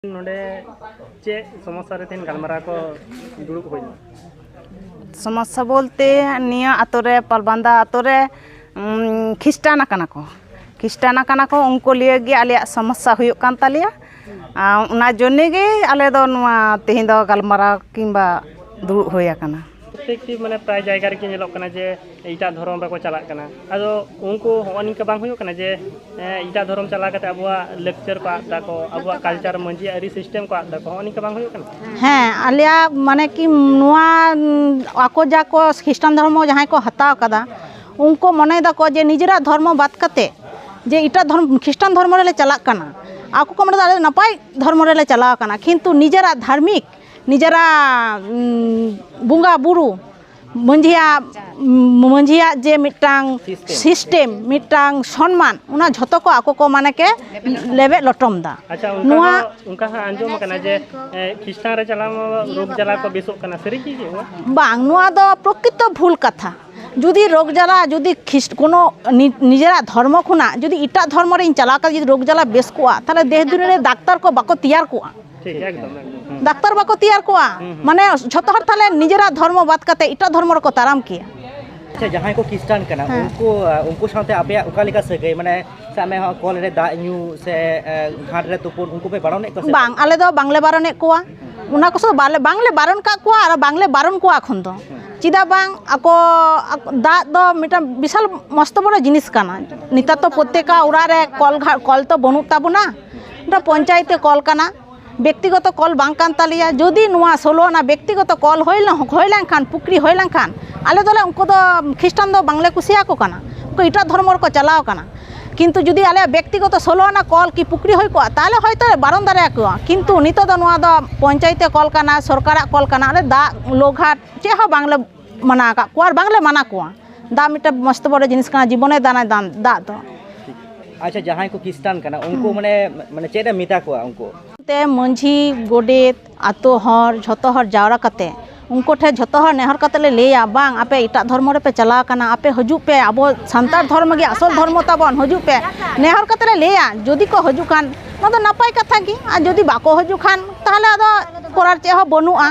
नोडे चे समस्या रे तीन गलमारा को दुड़ुब होइना समस्या बोलते निया आतोरे पलबांदा आतोरे खिस्टाना कना को उनको लिए गे आले समस्या हुयुक कान तालिया उना जोने गे आले दो नुआ तेहिं दो गलमारा किंबा दुड़ुब होया कना प्रत्येक माने प्राय जायगा रे के नेलोक कना जे इटा धर्म रे को चलाक कना आदो उनको होनी के बांग हुयुक कना जे इटा धर्म चला कते अबुआ लेक्चर को आदा को अबुआ कल्चर मंजी अरी सिस्टम को आदा को होनी के बांग हुयुक कना हाँ आलिया माने कि नुआ आको जाको ख्रिस्टान धर्म जहां को हताव कदा उनको मने दा को जे निजरा धर्म बात कते जे इटा धर्म ख्रिस्टान धर्म रे चलाक कना आको को मने नपाय धर्म रे चलाव कना किंतु निजरा धार्मिक निजरा बुंगा बुरु मंझिया जे मिटांग सिस्टम मिटांग सम्मान उना झतो को आको को माने के लेबे लटम दा अच्छा उनका अंजम कना जे ख्रिस्टान रे चलाम रोग जला को बेसो कना सरी की जे बांग नुआ दो प्रकृत भूल कथा जुदी रोग जला जुदी कोनो निजरा धर्म खुना जुदी इटा धर्म रे चला का जुदी रोग जला बेस कोआ ताले देह दुनिया रे डाक्टर को बाको तैयार कोआ डाक्टर बाको तैयार कोआ माने झतो हर थाले निजरा धर्म बात कते इटा धर्म रे को ताराम किया अच्छा जहां को ख्रिस्टान कना उनको साथे आपे ओका लेका सगै माने सामे कॉल रे दा न्यू से घाट रे तुपुन उनको पे बारने को बांग आले दो बांगले बारने कोआ उना को सो बांगले बारन का कोआ और बांगले बारन कोआ खन दो चिदा बांग आको दा दो मिटा विशाल मस्त बड़ जिनिस काना निता तो प्रत्येका उड़ा रे कल तो बनु ताबुना ना पंचायते कल काना व्यक्तिगत कल बांग कान तालिया जदि नुआ सोलोना व्यक्तिगत कल होइलां खान पुकरी होइलां खान आले दोले उनको दो ख्रिस्टान दो बांगले कुसिया को काना उनको इटा धर्म को चलाव काना किंतु जुदी आले व्यक्तिगत सोलोना कल की पुकरी होई को ताले होयतो बारन दारे को किंतु नितो दो नुआ दो पंचायते कल काना सरकारा कल काना आले दा लोघाट चे हो बांगले मना का कोर बांगले मना को दा मिटा मस्त बड़ जिनिस काना जीवने दाना दान दा दो अच्छा जहां को ख्रिस्टान कना उनको माने चेदा मिता को उनको ते मंझी गोडेत आतो हर झतो हर जावरा कते उनको ठे झतो हर नेहर कते ले लेया बांग आपे इटा धर्म रे पे चला कना आपे हजु पे अबो संतार धर्म गे असल धर्म ताबन हजु पे नेहर कते ले लेया जदि को हजु खान न तो नपाय कथा की आ जदि बाको हजु खान ताहले आदो कोरार चे हो बनुआ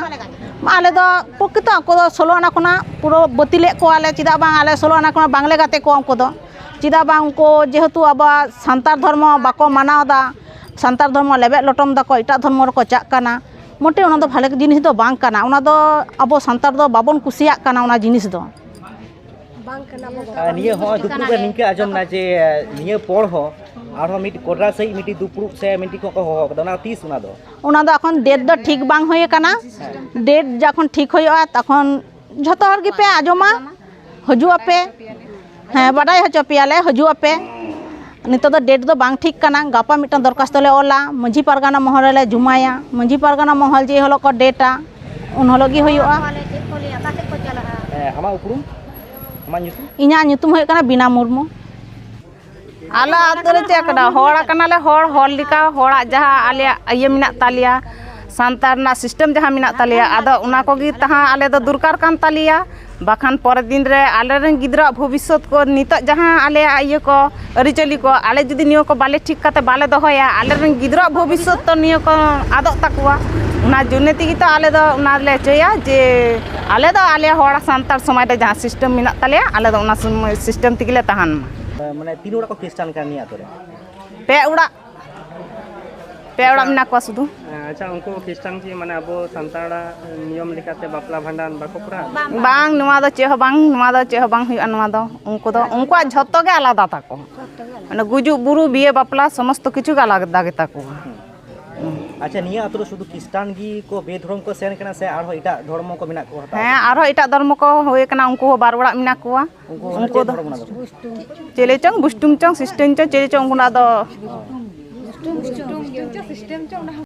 आले दो प्रकृत को दो सोलोना खुना पूरा बतिले को आले चिदा बांग आले सोलोना खुना बांगले गाते को उनको दो चिदा बांग उनको जेहेतु अब संतार धर्म बाको मानावदा संतार धर्म लेबे लटम दा को इटा धर्म रे को चाक काना मोटे उना दो भाले जिनिस दो बांग काना उना दो अब संतार दो बाबन कुसिया काना उना जिनिस दो बांग काना निये हो दुपुर निके आजम ना जे निये पड़ हो आरो मिट कोडरा सही मिटी दुपुर से मिटी को हो दना 30 उना दो एखन डेट दो ठीक बांग होय काना डेट जखन ठीक होयआ तखन झतो हर गे पे आजमा हजु आपे हाँ बाडाय हचो पियाले हजु आपे नितो दो डेट दो बांग ठीक काना गापा मिटन दरखास्त ले ओला मंझी पारगाना महल ले जुमाया मंझी पारगाना महल जे हलो को डेटा उन हलो गी होयुआ आमा उपरुम आमा ᱧᱩᱛᱩᱢ इना ᱧᱩᱛᱩᱢ होय काना बिना मुर्मू आला आतरे चेकड़ा होड़ा कानाले होड़ लिका होड़ा जहा आले आये मिना तालिया संतार ना सिस्टम जहा मिना तालिया आदो उना को गी तहा आले दो दुरकार कान तालिया बाखान पर दिन रे आले रन गिद्रा भविष्यत को नित जहां आले आये को अरिचली को आले जुदी नियो को बाले ठीक काते बाले दोहया आले रन गिद्रा भविष्यत तो नियो को आदो तकवा उना जुनेति गी तो आले दो उना ले चया जे आले दो आले होड़ा संतार समाज रे जहां सिस्टम मिना तालिया आले दो उना सिस्टम तिगले तहान माने तीन उड़ा को ख्रिस्टान कानिया तोरे पे उड़ा मिना को सुदु अच्छा उनको ख्रिस्टान की माने अबो संताड़ा नियम लेकाते बापला भांडान बाको पुरा बांग नुआ दो चे बांग हुआ नुआ दो उनको झतो के आलादा ताको माने गुजु बुरु बिये बापला समस्त किछु के आलादा गे ताको अच्छा निया अतरो शुद्ध ख्रिस्टान गी को बेधर्म को सेन कना से आरो इटा धर्म को मिना को हता हां आरो इटा धर्म को होय कना उनको बार बड़ा मिना कोआ उनको दो चेले चंग बुस्टुम चंग सिस्टम चंग चेले चंग उना दो बुस्टुम सिस्टम चंग